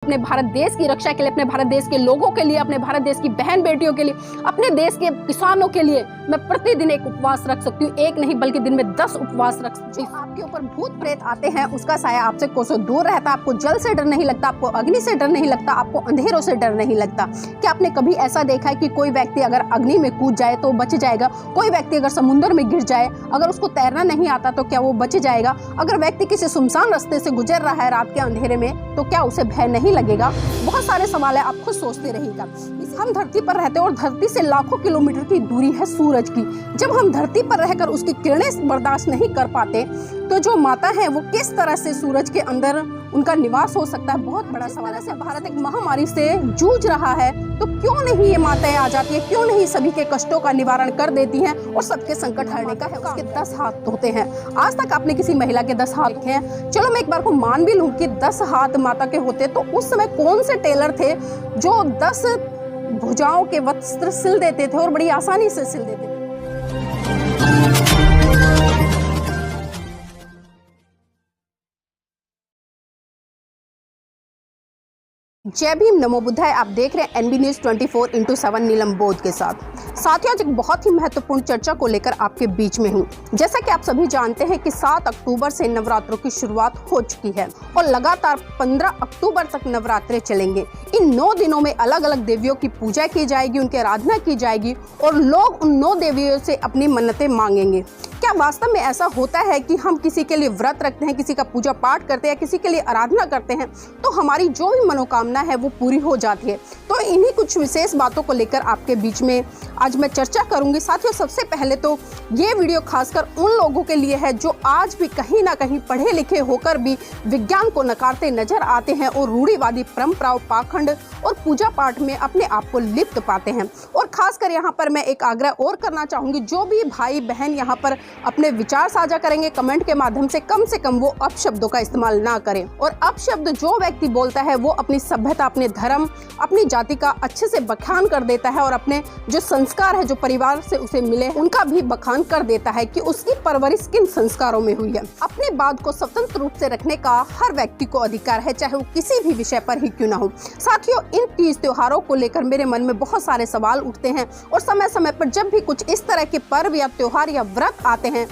अपने भारत देश की रक्षा के लिए, अपने भारत देश के लोगों के लिए, अपने भारत देश की बहन बेटियों के लिए, अपने देश के किसानों के लिए मैं प्रतिदिन एक उपवास रख सकती हूँ। एक नहीं बल्कि दिन में 10 उपवास रख सकती हूँ। आपके ऊपर भूत प्रेत आते हैं उसका साया आपसे कोसों दूर रहता, आपको जल से डर नहीं लगता, आपको अग्नि से डर नहीं लगता, आपको अंधेरों से डर नहीं लगता। क्या आपने कभी ऐसा देखा है कि कोई व्यक्ति अगर अग्नि में कूद जाए तो बच जाएगा? कोई व्यक्ति अगर समुद्र में गिर जाए, अगर उसको तैरना नहीं आता तो क्या वो बच जाएगा? अगर व्यक्ति किसी सुनसान रास्ते से गुजर रहा है रात के अंधेरे में तो क्या उसे भय नहीं लगेगा? बहुत सारे सवाल है, आप खुद सोचते रहिएगा। हम धरती पर रहते हैं और धरती से लाखों किलोमीटर की दूरी है सूरज की। जब हम धरती पर रहकर उसकी किरणें बर्दाश्त नहीं कर पाते तो जो माता है वो किस तरह से सूरज के अंदर उनका निवास हो सकता है? बहुत बड़ा सवाल है। भारत एक महामारी से जूझ रहा है तो क्यों नहीं ये माताएं आ जाती है? क्यों नहीं सभी के कष्टों का निवारण कर देती हैं और सबके संकट हरने का है? उसके 10 हाथ होते हैं। आज तक आपने किसी महिला के 10 हाथ देखे हैं? चलो मैं एक बार को मान भी लूं कि 10 हाथ माता के होते तो उस समय कौन से टेलर थे जो 10 भुजाओं के वस्त्र सिल देते थे और बड़ी आसानी से सिल देते थे? जय भीम, नमो बुद्धाय। आप देख रहे हैं एनबी न्यूज 24/7 नीलम बोध के साथ। साथियों, आज एक बहुत ही महत्वपूर्ण चर्चा को लेकर आपके बीच में हूँ। जैसा कि आप सभी जानते हैं कि 7 अक्टूबर से नवरात्रों की शुरुआत हो चुकी है और लगातार 15 अक्टूबर तक नवरात्रे चलेंगे। इन 9 दिनों में अलग अलग देवियों की पूजा की जाएगी, उनकी आराधना की जाएगी और लोग उन 9 देवियों से अपनी मन्नतें मांगेंगे। क्या वास्तव में ऐसा होता है कि हम किसी के लिए व्रत रखते हैं, किसी का पूजा पाठ करते हैं, किसी के लिए आराधना करते हैं तो हमारी जो भी मनोकामना है वो पूरी हो जाती है? तो इन्हीं कुछ विशेष बातों को लेकर आपके बीच में आज मैं चर्चा करूंगी। साथियों, सबसे पहले तो ये वीडियो खासकर उन लोगों के लिए है जो आज भी कहीं ना कहीं पढ़े लिखे होकर भी विज्ञान को नकारते नजर आते हैं और रूढ़िवादी परंपराओं, पाखंड और पूजा पाठ में अपने आप को लिप्त पाते हैं। और खासकर यहाँ पर मैं एक आग्रह और करना चाहूंगी, जो भी भाई बहन यहाँ पर अपने विचार साझा करेंगे कमेंट के माध्यम से कम वो अपशब्दों का इस्तेमाल ना करें। और अपशब्द जो व्यक्ति बोलता है वो अपनी सभ्यता, अपने धर्म, अपनी जाति का अच्छे से बखान कर देता है और अपने जो संस्कार है, जो परिवार से उसे मिले, उनका भी बखान कर देता है कि उसकी परवरिश किन संस्कारों में हुई है। अपने बात को स्वतंत्र रूप से रखने का हर व्यक्ति को अधिकार है, चाहे वो किसी भी विषय पर ही क्यों ना हो। साथियों, इन तीज त्योहारों को लेकर मेरे मन में बहुत सारे सवाल उठते हैं और समय समय पर जब भी कुछ इस तरह के पर्व या त्योहार या व्रत आते हैं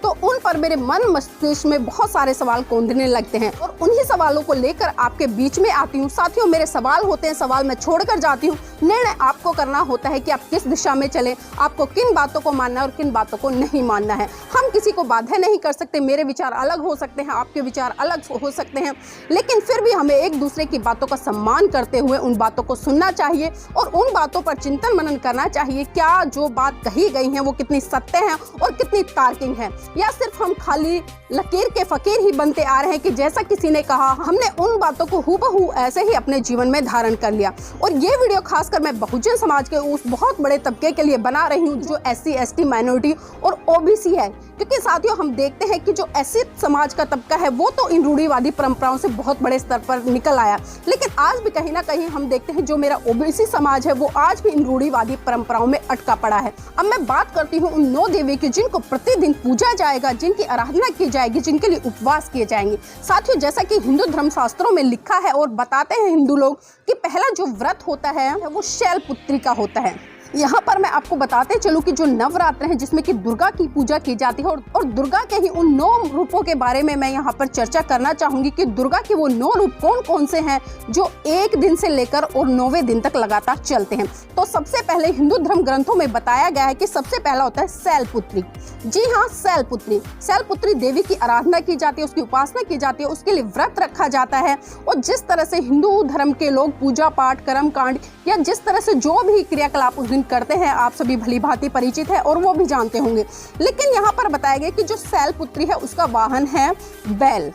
तो उन पर मेरे मन मस्तिष्क में बहुत सारे सवाल कौंधने लगते हैं और उन्हीं सवालों को लेकर आपके बीच में आती हूँ। साथियों, मेरे सवाल होते हैं, सवाल मैं छोड़कर जाती हूँ। निर्णय आपको करना होता है कि आप किस दिशा में चलें, आपको किन बातों को मानना है और किन बातों को नहीं मानना है। हम किसी को बाध्य नहीं कर सकते, मेरे विचार अलग हो सकते हैं, आपके विचार अलग हो सकते हैं, लेकिन फिर भी हमें एक दूसरे की बातों का सम्मान करते हुए उन बातों को सुनना चाहिए और उन बातों पर चिंतन मनन करना चाहिए। क्या जो बात कही गई है वो कितनी सत्य है और कितनी तार्किक है, या सिर्फ हम खाली लकीर के फकीर ही बनते आ रहे हैं कि जैसा किसी ने कहा हमने उन बातों को हूबहू ऐसे ही अपने जीवन में धारण कर लिया। और ये वीडियो खासकर मैं बहुजन समाज के उस बहुत बड़े तबके के लिए बना रही हूँ जो SC ST माइनॉरिटी और OBC है, क्योंकि साथियों हम देखते हैं कि जो ऐसे समाज का तबका है वो तो इन रूढ़िवादी परंपराओं से बहुत बड़े स्तर पर निकल आया, लेकिन आज भी कहीं ना कहीं हम देखते हैं जो मेरा OBC समाज है वो आज भी इन रूढ़िवादी परंपराओं में अटका पड़ा है। अब मैं बात करती हूँ उन 9 देवी की जिनको प्रतिदिन पूजा जाएगा, जिनकी आराधना की जाएगी, जिनके लिए उपवास किए जाएंगे। साथियों, जैसा कि हिंदू धर्म शास्त्रों में लिखा है और बताते हैं हिंदू लोग कि पहला जो व्रत होता है वो शैलपुत्री का होता है। यहाँ पर मैं आपको बताते चलूं कि जो नवरात्र है जिसमें कि दुर्गा की पूजा की जाती है और दुर्गा के ही उन 9 रूपों के बारे में मैं यहाँ पर चर्चा करना चाहूंगी कि दुर्गा के वो 9 रूप कौन कौन से हैं जो 1 दिन से लेकर और 9वें दिन तक लगातार चलते हैं। तो सबसे पहले हिंदू धर्म ग्रंथों में बताया गया है कि सबसे पहला होता है शैलपुत्री। जी हाँ, शैलपुत्री। शैलपुत्री देवी की आराधना की जाती है, उसकी उपासना की जाती है, उसके लिए व्रत रखा जाता है। और जिस तरह से हिंदू धर्म के लोग पूजा पाठ, कर्म कांड या जिस तरह से जो भी क्रियाकलाप उस दिन करते हैं आप सभी भली भांति परिचित है और वो भी जानते होंगे। लेकिन यहाँ पर बताया गया कि जो शैलपुत्री है उसका वाहन है बैल।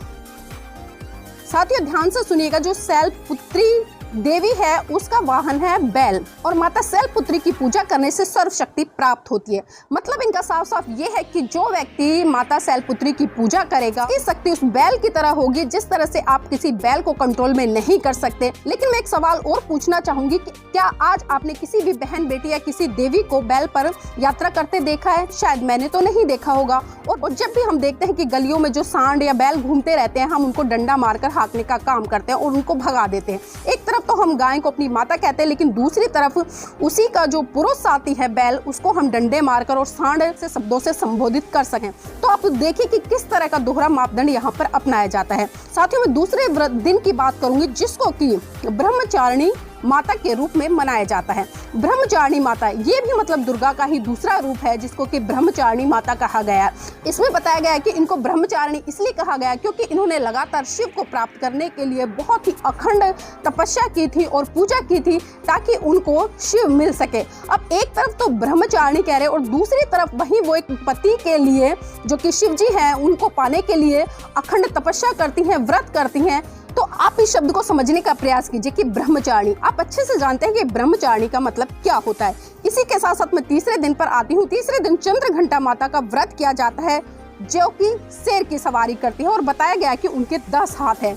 साथियों ध्यान से सुनिएगा, जो शैलपुत्री देवी है उसका वाहन है बैल और माता शैलपुत्री की पूजा करने से सर्वशक्ति प्राप्त होती है। मतलब इनका साफ साफ ये है कि जो व्यक्ति माता शैलपुत्री की पूजा करेगा इसकी शक्ति उस बैल की तरह होगी, जिस तरह से आप किसी बैल को कंट्रोल में नहीं कर सकते। लेकिन मैं एक सवाल और पूछना चाहूंगी कि क्या आज आपने किसी भी बहन बेटी या किसी देवी को बैल पर यात्रा करते देखा है? शायद मैंने तो नहीं देखा होगा। और जब भी हम देखते हैं कि गलियों में जो सांड या बैल घूमते रहते हैं, हम उनको डंडा मारकर हाँकने का काम करते हैं और उनको भगा देते हैं। एक तरफ तो हम गाय को अपनी माता कहते हैं, लेकिन दूसरी तरफ उसी का जो पुरुष साथी है बैल, उसको हम डंडे मारकर और सांड से शब्दों से संबोधित कर सकें। तो आप देखिए कि किस तरह का दोहरा मापदंड यहाँ पर अपनाया जाता है। साथियों, मैं दूसरे दिन की बात करूंगी जिसको कि ब्रह्मचारिणी माता के रूप में मनाया जाता है। ब्रह्मचारिणी माता ये भी मतलब दुर्गा का ही दूसरा रूप है, जिसको कि ब्रह्मचारिणी माता कहा गया है। इसमें बताया गया है कि इनको ब्रह्मचारिणी इसलिए कहा गया क्योंकि इन्होंने लगातार शिव को प्राप्त करने के लिए बहुत ही अखंड तपस्या की थी और पूजा की थी ताकि उनको शिव मिल सके। अब एक तरफ तो ब्रह्मचारिणी कह रहे और दूसरी तरफ वहीं वो एक पति के लिए जो कि शिव जी हैं उनको पाने के लिए अखंड तपस्या करती हैं, व्रत करती हैं। तो आप इस शब्द को समझने का प्रयास कीजिए कि ब्रह्मचारिणी, आप अच्छे से जानते हैं कि ब्रह्मचारिणी का मतलब क्या होता है। इसी के साथ साथ मैं तीसरे दिन पर आती हूँ। तीसरे दिन चंद्रघंटा माता का व्रत किया जाता है जो कि शेर की सवारी करती है और बताया गया है कि उनके 10 हाथ हैं।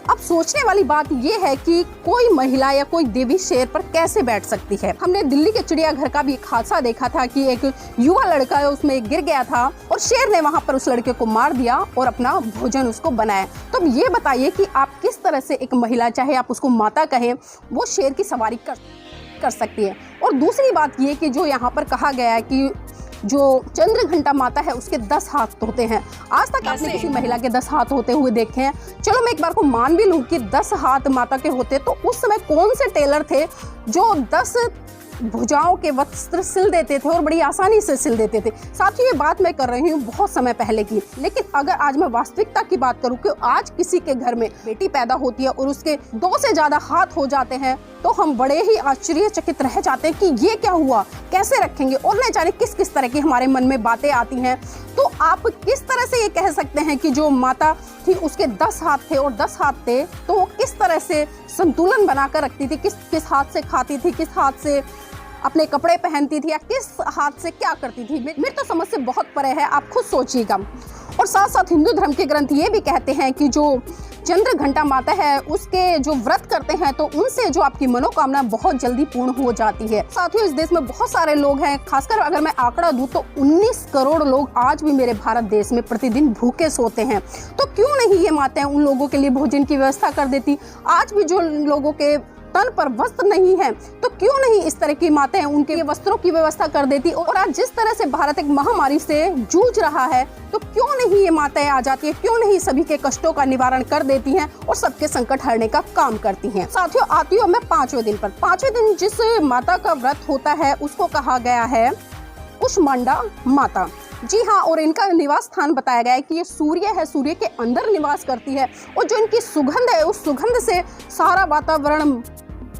अब सोचने वाली बात यह है कि कोई महिला या कोई देवी शेर पर कैसे बैठ सकती है। हमने दिल्ली के चिड़ियाघर का भी एक हादसा देखा था कि एक युवा लड़का है उसमें गिर गया था और शेर ने वहां पर उस लड़के को मार दिया और अपना भोजन उसको बनाया। तो अब ये बताइए कि आप किस तरह से एक महिला, चाहे आप उसको माता कहें, वो शेर की सवारी कर सकती है। और दूसरी बात ये कि जो यहाँ पर कहा गया है कि जो चंद्रघंटा माता है उसके 10 हाथ होते हैं। आज तक आपने किसी महिला के 10 हाथ होते हुए देखे हैं? चलो मैं एक बार को मान भी लूं कि 10 हाथ माता के होते, तो उस समय कौन से टेलर थे जो 10 भुजाओं के वस्त्र सिल देते थे और बड़ी आसानी से सिल देते थे? साथियों, ये बात मैं कर रही हूँ बहुत समय पहले की, लेकिन अगर आज मैं वास्तविकता की बात करूँ कि आज किसी के घर में बेटी पैदा होती है और उसके 2 से ज्यादा हाथ हो जाते हैं तो हम बड़े ही आश्चर्यचकित रह जाते हैं कि ये क्या हुआ, कैसे रखेंगे, और न जाने किस किस तरह की हमारे मन में बातें आती हैं। तो आप किस तरह से ये कह सकते हैं कि जो माता थी उसके 10 हाथ थे और 10 हाथ थे तो वो किस तरह से संतुलन बनाकर रखती थी, किस हाथ से खाती थी, किस हाथ से अपने कपड़े पहनती थी, या किस हाथ से क्या करती थी? मेरी तो समझ से बहुत परे है, आप खुद सोचिएगा। और साथ साथ हिंदू धर्म के ग्रंथ ये भी कहते हैं कि जो चंद्रघंटा माता है उसके जो व्रत करते हैं तो उनसे जो आपकी मनोकामना बहुत जल्दी पूर्ण हो जाती है। साथियों, इस देश में बहुत सारे लोग हैं, खासकर अगर मैं आंकड़ा दूं तो 19 करोड़ लोग आज भी मेरे भारत देश में प्रतिदिन भूखे सोते हैं। तो क्यों नहीं ये माताएं उन लोगों के लिए भोजन की व्यवस्था कर देती? आज भी जो लोगों के तन पर वस्त्र नहीं है तो क्यों नहीं इस तरह की माताएं उनके वस्त्रों की व्यवस्था कर देती? और आज जिस तरह से भारत एक महामारी से जूझ रहा है तो क्यों नहीं ये माताएं आ जाती है, क्यों नहीं सभी के कष्टों का निवारण कर देती हैं और सबके संकट हरने का काम करती हैं? साथियों, आती हूँ मैं 5वें दिन पर। 5वें दिन जिस माता का व्रत होता है उसको कहा गया है कुष्मांडा माता। जी हाँ, और इनका निवास स्थान बताया गया है कि ये सूर्य है, सूर्य के अंदर निवास करती है और जो इनकी सुगंध है उस सुगंध से सारा वातावरण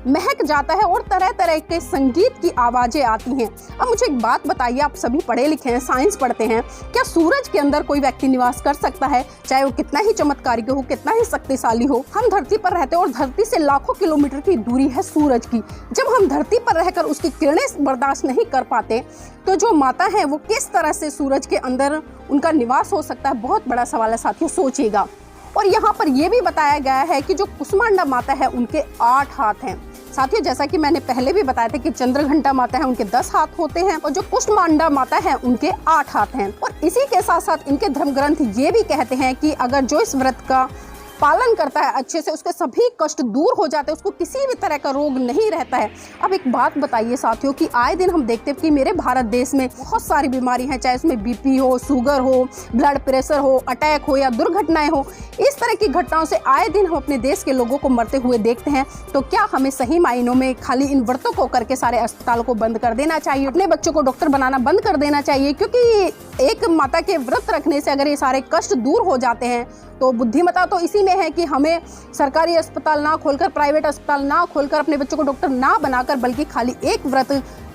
महक जाता है और तरह तरह के संगीत की आवाजें आती हैं। अब मुझे एक बात बताइए, आप सभी पढ़े लिखे हैं, साइंस पढ़ते हैं, क्या सूरज के अंदर कोई व्यक्ति निवास कर सकता है? चाहे वो कितना ही चमत्कारी हो, कितना ही शक्तिशाली हो। हम धरती पर रहते हैं और धरती से लाखों किलोमीटर की दूरी है सूरज की। जब हम धरती पर रहकर उसकी किरणें बर्दाश्त नहीं कर पाते तो जो माता है वो किस तरह से सूरज के अंदर उनका निवास हो सकता है? बहुत बड़ा सवाल है साथियों, सोचिएगा। और यहाँ पर यह भी बताया गया है कि जो कुष्मांडा माता है उनके 8 हाथ हैं। साथियों, जैसा कि मैंने पहले भी बताया था कि चंद्रघंटा माता है उनके 10 हाथ होते हैं और जो कुष्मांडा माता है उनके 8 हाथ हैं। और इसी के साथ साथ इनके धर्म ग्रंथ ये भी कहते हैं कि अगर जो इस व्रत का पालन करता है अच्छे से, उसके सभी कष्ट दूर हो जाते हैं, उसको किसी भी तरह का रोग नहीं रहता है। अब एक बात बताइए साथियों कि आए दिन हम देखते हैं कि मेरे भारत देश में बहुत सारी बीमारी हैं, चाहे उसमें बीपी हो, शुगर हो, ब्लड प्रेशर हो, अटैक हो या दुर्घटनाएं हो। इस तरह की घटनाओं से आए दिन हम अपने देश के लोगों को मरते हुए देखते हैं। तो क्या हमें सही मायनों में खाली इन व्रतों को करके सारे अस्पतालों को बंद कर देना चाहिए, अपने बच्चों को डॉक्टर बनाना बंद कर देना चाहिए? क्योंकि एक माता के व्रत रखने से अगर ये सारे कष्ट दूर हो जाते हैं तो बुद्धिमता तो इसी में है कि हमें सरकारी अस्पताल ना खोलकर, प्राइवेट अस्पताल ना खोलकर, अपने बच्चों को डॉक्टर ना बनाकर, बल्कि खाली एक व्रत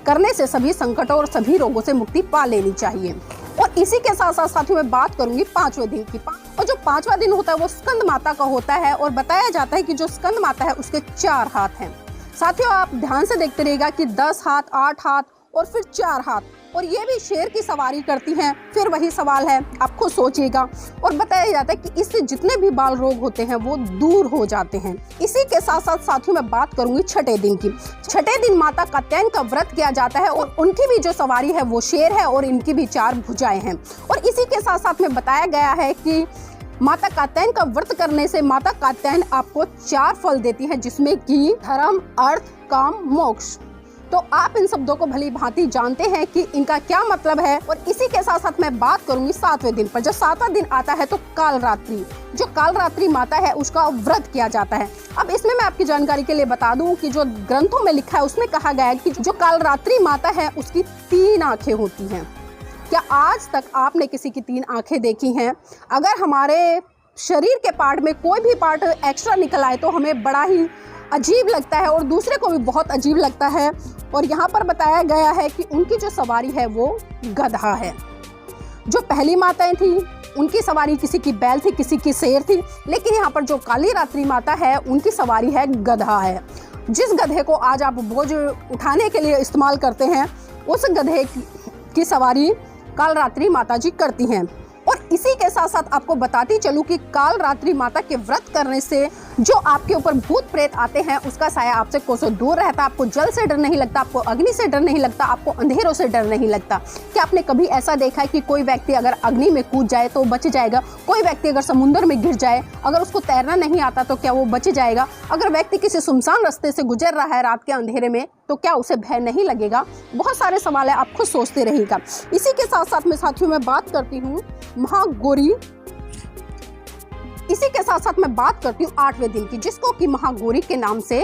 करने से सभी संकटों और सभी रोगों से मुक्ति पा लेनी चाहिए। और और इसी के साथ साथ साथियों मैं बात करूंगी 5वें दिन की। और जो 5वां दिन होता है वो स्कंद माता का होता है और बताया जाता है कि जो स्कंद माता है उसके 4 हाथ हैं। साथियों आप ध्यान से देखते रहिएगा कि 10 हाथ, 8 हाथ और फिर 4 हाथ, और ये भी शेर की सवारी करती हैं। फिर वही सवाल है, आप खुद सोचिएगा। और बताया जाता है कि इससे जितने भी बाल रोग होते हैं वो दूर हो जाते हैं। इसी के साथ साथ साथियों मैं बात करूंगी 6ठे दिन की। 6ठे दिन माता कात्यायन का व्रत किया जाता है और उनकी भी जो सवारी है वो शेर है और इनकी भी 4 भुजाएं हैं। और इसी के साथ साथ में बताया गया है कि माता कात्यायन का व्रत करने से माता कात्यायन आपको 4 फल देती है, जिसमें कि धर्म, अर्थ, काम, मोक्ष। तो आप इन शब्दों को भली भांति जानते हैं कि इनका क्या मतलब है। और इसी के साथ साथ मैं बात करूंगी 7वें दिन पर। जब 7वां दिन आता है तो कालरात्रि, जो कालरात्रि माता है उसका व्रत किया जाता है। अब इसमें मैं आपकी जानकारी के लिए बता दूं कि जो ग्रंथों में लिखा है उसमें कहा गया है कि जो कालरात्रि माता है उसकी 3 आंखें होती हैं। क्या आज तक आपने किसी की 3 आंखें देखी हैं? अगर हमारे शरीर के पार्ट में कोई भी पार्ट एक्स्ट्रा निकल आए तो हमें बड़ा ही अजीब लगता है और दूसरे को भी बहुत अजीब लगता है। और यहाँ पर बताया गया है कि उनकी जो सवारी है वो गधा है। जो पहली माताएं थी उनकी सवारी किसी की बैल थी, किसी की शेर थी, लेकिन यहाँ पर जो कालीरात्रि माता है उनकी सवारी है गधा है। जिस गधे को आज आप बोझ उठाने के लिए इस्तेमाल करते हैं उस गधे की सवारी कालरात्रि माता जी करती हैं। और इसी के साथ साथ आपको बताती चलूं कि कालरात्रि माता के व्रत करने से जो आपके ऊपर भूत प्रेत आते हैं उसका साया आपसे कोसों दूर रहता। आपको जल से डर नहीं लगता, आपको अग्नि से डर नहीं लगता, आपको अंधेरों से डर नहीं लगता। क्या आपने कभी ऐसा देखा है कि कोई व्यक्ति अगर अग्नि में कूद जाए तो बच जाएगा? कोई व्यक्ति अगर समुद्र में गिर जाए, अगर उसको तैरना नहीं आता तो क्या वो बच जाएगा? अगर व्यक्ति किसी सुनसान रास्ते से गुजर रहा है रात के अंधेरे में तो क्या उसे भय नहीं लगेगा? बहुत सारे सवाल है, आप खुद सोचते रहिएगा। इसी के साथ साथ में साथियों मैं बात करती हूँ महागौरी। इसी के साथ साथ मैं बात करती हूँ 8वें दिन की, जिसको कि महागौरी के नाम से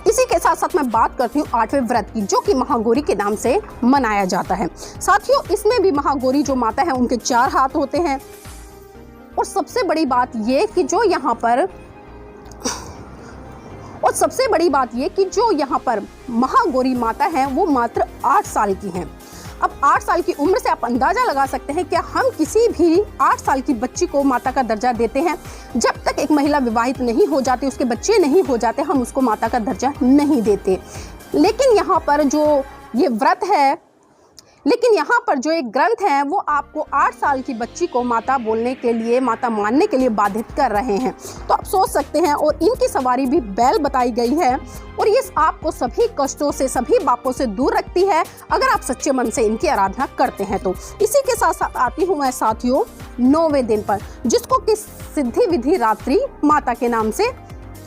इसी के साथ साथ मैं बात करती हूँ 8वें व्रत की, जो कि महागौरी के नाम से मनाया जाता है। साथियों इसमें भी महागौरी जो माता है उनके 4 हाथ होते हैं। और सबसे बड़ी बात ये कि जो यहाँ पर महागौरी माता है वो मात्र 8 साल की हैं। अब 8 साल की उम्र से आप अंदाजा लगा सकते हैं कि हम किसी भी 8 साल की बच्ची को माता का दर्जा देते हैं। जब तक एक महिला विवाहित नहीं हो जाती, उसके बच्चे नहीं हो जाते, हम उसको माता का दर्जा नहीं देते। लेकिन यहाँ पर जो ये व्रत है, लेकिन यहाँ पर जो एक ग्रंथ है वो आपको 8 साल की बच्ची को माता बोलने के लिए, माता मानने के लिए बाधित कर रहे हैं। तो आप सोच सकते हैं। और इनकी सवारी भी बैल बताई गई है और ये आपको सभी कष्टों से, सभी पापों से दूर रखती है अगर आप सच्चे मन से इनकी आराधना करते हैं तो। इसी के साथ साथ आती हूँ मैं साथियों 9वें दिन पर, जिसको कि सिद्धि विधि रात्रि माता के नाम से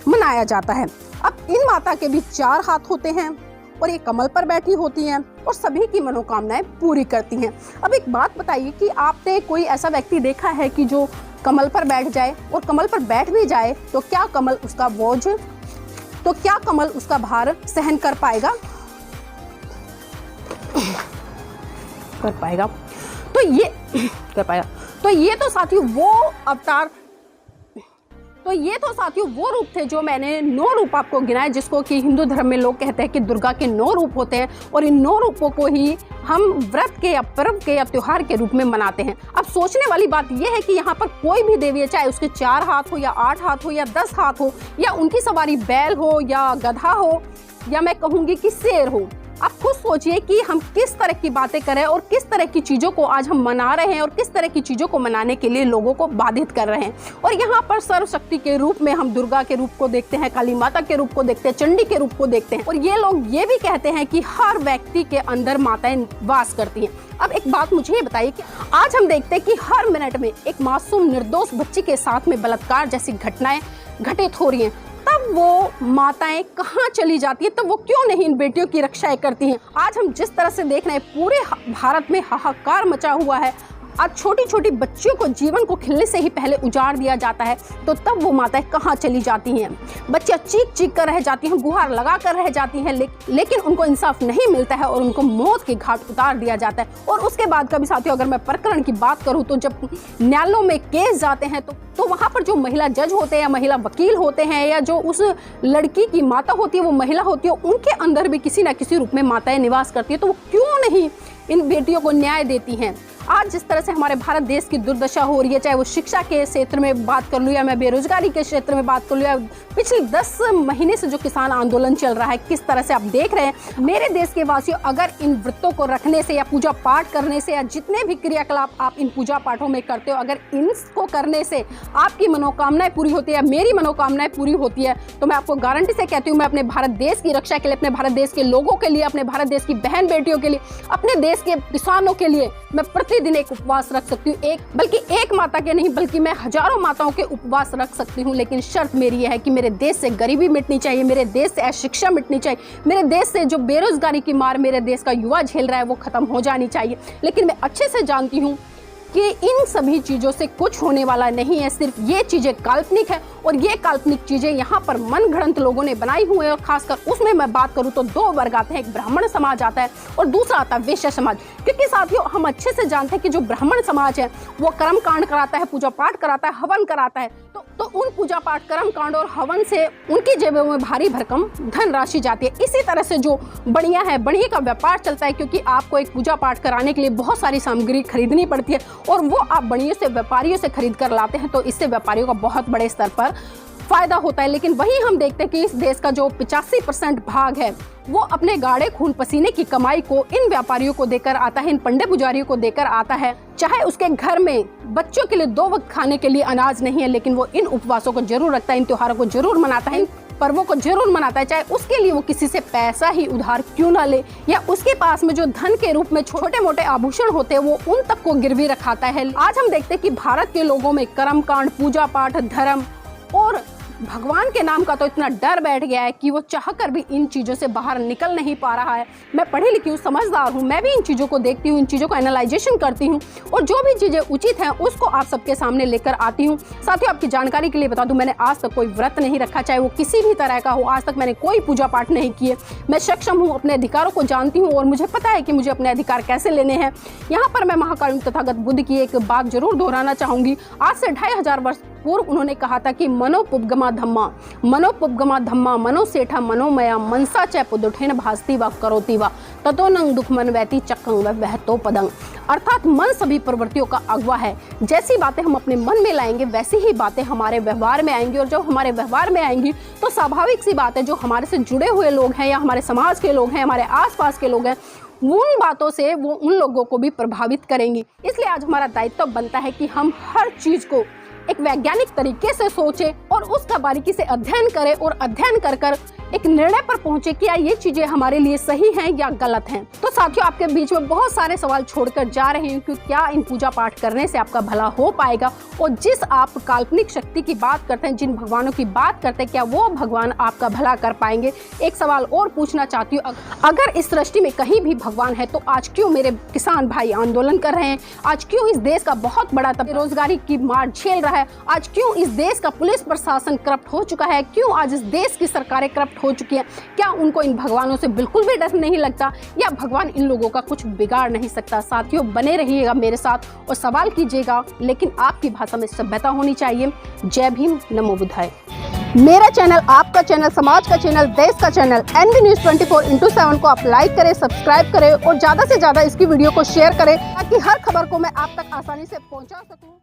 मनाया जाता है। अब इन माता के भी 4 हाथ होते हैं और ये कमल पर बैठी होती हैं और सभी की मनोकामनाएं पूरी करती हैं। अब एक बात बताइए कि आपने कोई ऐसा व्यक्ति देखा है कि जो कमल पर बैठ जाए, और कमल पर बैठ भी जाए तो क्या कमल उसका भार सहन कर पाएगा? तो ये तो साथियों वो रूप थे जो मैंने 9 रूप आपको गिनाए, जिसको कि हिंदू धर्म में लोग कहते हैं कि दुर्गा के 9 रूप होते हैं और इन 9 रूपों को ही हम व्रत के या पर्व के या त्योहार के रूप में मनाते हैं। अब सोचने वाली बात यह है कि यहाँ पर कोई भी देवी है, चाहे उसके 4 हाथ हो या 8 हाथ हो या 10 हाथ हो, या उनकी सवारी बैल हो या गधा हो, या मैं कहूँगी कि शेर हो, आप खुद सोचिए कि हम किस तरह की बातें करें और किस तरह की चीज़ों को आज हम मना रहे हैं और किस तरह की चीज़ों को मनाने के लिए लोगों को बाधित कर रहे हैं। और यहाँ पर सर्वशक्ति के रूप में हम दुर्गा के रूप को देखते हैं, काली माता के रूप को देखते हैं, चंडी के रूप को देखते हैं, और ये लोग ये भी कहते हैं कि हर व्यक्ति के अंदर माताएं वास करती हैं। अब एक बात मुझे ये बताइए कि आज हम देखते हैं कि हर मिनट में एक मासूम निर्दोष बच्ची के साथ में बलात्कार जैसी घटनाएं घटित हो रही हैं, तब वो माताएं कहाँ चली जाती है? तब वो क्यों नहीं इन बेटियों की रक्षाएं करती हैं? आज हम जिस तरह से देख रहे हैं पूरे भारत में हाहाकार मचा हुआ है। आज छोटी छोटी बच्चियों को जीवन को खिलने से ही पहले उजाड़ दिया जाता है, तो तब वो माताएं कहाँ चली जाती हैं? बच्चियां चीख चीख कर रह जाती हैं, गुहार लगा कर रह जाती हैं, लेकिन उनको इंसाफ नहीं मिलता है और उनको मौत के घाट उतार दिया जाता है। और उसके बाद का भी साथियों अगर मैं प्रकरण की बात करूँ तो जब न्यायालयों में केस जाते हैं तो वहाँ पर जो महिला जज होते हैं या महिला वकील होते हैं या जो उस लड़की की माता होती है वो महिला होती है, उनके अंदर भी किसी न किसी रूप में माताएं निवास करती है। तो वो क्यों नहीं इन बेटियों को न्याय देती हैं। आज जिस तरह से हमारे भारत देश की दुर्दशा हो रही है, चाहे वो शिक्षा के क्षेत्र में बात कर लूँ या मैं बेरोजगारी के क्षेत्र में बात कर लूँ या पिछले 10 महीने से जो किसान आंदोलन चल रहा है, किस तरह से आप देख रहे हैं। मेरे देश के वासियों, अगर इन व्रतों को रखने से या पूजा पाठ करने से या जितने भी क्रियाकलाप आप इन पूजा पाठों में करते हो, अगर इनको करने से आपकी मनोकामनाएं पूरी होती है, मेरी मनोकामनाएं पूरी होती है, तो मैं आपको गारंटी से कहती हूँ, मैं अपने भारत देश की रक्षा के लिए, अपने भारत देश के लोगों के लिए, अपने भारत देश की बहन बेटियों के लिए, अपने देश के किसानों के लिए मैं प्रतिदिन एक उपवास रख सकती हूँ। बल्कि एक माता के नहीं, बल्कि मैं हजारों माताओं के उपवास रख सकती हूँ। लेकिन शर्त मेरी यह है कि मेरे देश से गरीबी मिटनी चाहिए, मेरे देश से अशिक्षा मिटनी चाहिए, मेरे देश से जो बेरोजगारी की मार मेरे देश का युवा झेल रहा है वो खत्म हो जानी चाहिए। लेकिन मैं अच्छे से जानती हूँ कि इन सभी चीज़ों से कुछ होने वाला नहीं है। सिर्फ ये चीज़ें काल्पनिक है और ये काल्पनिक चीज़ें यहाँ पर मन गढ़ंत लोगों ने बनाई हुई है। और खासकर उसमें मैं बात करूँ तो 2 वर्ग आते हैं, एक ब्राह्मण समाज आता है और दूसरा आता है वैश्य समाज। क्योंकि साथियों, हम अच्छे से जानते हैं कि जो ब्राह्मण समाज है वो कर्म कांड कराता है, पूजा पाठ कराता है, हवन कराता है। तो उन पूजा पाठ, कर्म कांड और हवन से उनकी जेबों में भारी भरकम धन राशि जाती है। इसी तरह से जो बढ़िया है, बढ़िया का व्यापार चलता है, क्योंकि आपको एक पूजा पाठ कराने के लिए बहुत सारी सामग्री खरीदनी पड़ती है और वो आप बढ़िया से व्यापारियों से खरीद कर लाते हैं, तो इससे व्यापारियों का बहुत बड़े स्तर पर फायदा होता है। लेकिन वहीं हम देखते हैं कि इस देश का जो 85% भाग है वो अपने गाढ़े खून पसीने की कमाई को इन व्यापारियों को देकर आता है, इन पंडे पुजारियों को देकर आता है। चाहे उसके घर में बच्चों के लिए 2 वक्त खाने के लिए अनाज नहीं है, लेकिन वो इन उपवासों को जरूर रखता है, इन त्योहारों को जरूर मनाता है, इन पर्वों को जरूर मनाता है, चाहे उसके लिए वो किसी से पैसा ही उधार क्यों ना ले, या उसके पास में जो धन के रूप में छोटे मोटे आभूषण होते हैं वो उन तक को गिरवी रखाता है। आज हम देखते हैं कि भारत के लोगों में कर्म कांड, पूजा पाठ, धर्म और भगवान के नाम का तो इतना डर बैठ गया है कि वो चाहकर भी इन चीज़ों से बाहर निकल नहीं पा रहा है। मैं पढ़ी लिखी हूँ, समझदार हूँ, मैं भी इन चीज़ों को देखती हूँ, इन चीज़ों को एनालाइजेशन करती हूँ और जो भी चीज़ें उचित हैं उसको आप सबके सामने लेकर आती हूँ। साथियों, आपकी जानकारी के लिए बता दूँ, मैंने आज तक कोई व्रत नहीं रखा, चाहे वो किसी भी तरह का हो। आज तक मैंने कोई पूजा पाठ नहीं किए। मैं सक्षम हूँ, अपने अधिकारों को जानती हूँ और मुझे पता है कि मुझे अपने अधिकार कैसे लेने हैं। यहाँ पर मैं महाकाल तथागत बुद्ध की एक बात जरूर दोहराना चाहूँगी। आज से 2500 वर्ष पूर्व उन्होंने कहा था कि मनोपुपगमा धम्मा, मनोपुपगमा धम्मा, मनोसेठा मनोमया, मनसा च पुदुठेन भास्ति व करोति व ततो नंग दुख मन वैती चक्कंग वहतो पदंग। अर्थात मन सभी प्रवृत्तियों का अगवा है। जैसी बातें हम अपने मन में लाएंगे वैसी ही बातें हमारे व्यवहार में आएंगी, और जब हमारे व्यवहार में आएंगी तो स्वाभाविक सी बात है, जो हमारे से जुड़े हुए लोग हैं या हमारे समाज के लोग हैं, हमारे आसपास के लोग हैं, उन बातों से वो उन लोगों को भी प्रभावित करेंगी। इसलिए आज हमारा दायित्व बनता है कि हम हर चीज को एक वैज्ञानिक तरीके से सोचें और उसका बारीकी से अध्ययन करें और अध्ययन कर कर एक निर्णय पर पहुंचे कि क्या ये चीजें हमारे लिए सही हैं या गलत हैं। तो साथियों, आपके बीच में बहुत सारे सवाल छोड़कर जा रही हूँ कि क्या इन पूजा पाठ करने से आपका भला हो पाएगा, और जिस आप काल्पनिक शक्ति की बात करते हैं, जिन भगवानों की बात करते हैं, क्या वो भगवान आपका भला कर पाएंगे। एक सवाल और पूछना चाहती हूँ, अगर इस सृष्टि में कहीं भी भगवान है तो आज क्यों मेरे किसान भाई आंदोलन कर रहे हैं? आज क्यों इस देश का बहुत बड़ा बेरोजगारी की मार झेल रहा है? आज क्यों इस देश का पुलिस प्रशासन करप्ट हो चुका है? क्यों आज इस देश की सरकारें करप्ट हो चुकी हैं? क्या उनको इन भगवानों से बिल्कुल भी डर नहीं लगता, या भगवान इन लोगों का कुछ बिगाड़ नहीं सकता? साथियों, बने रहिएगा मेरे साथ और सवाल कीजिएगा, लेकिन आपकी भाषा में सभ्यता होनी चाहिए। जय भीम, नमो बुद्धाय। मेरा चैनल, आपका चैनल, समाज का चैनल, देश का चैनल NB News 24/7 को आप लाइक करें, सब्सक्राइब करें और ज्यादा से ज्यादा इसकी वीडियो को शेयर करें, ताकि हर खबर को मैं आप तक आसानी से पहुंचा सकूं।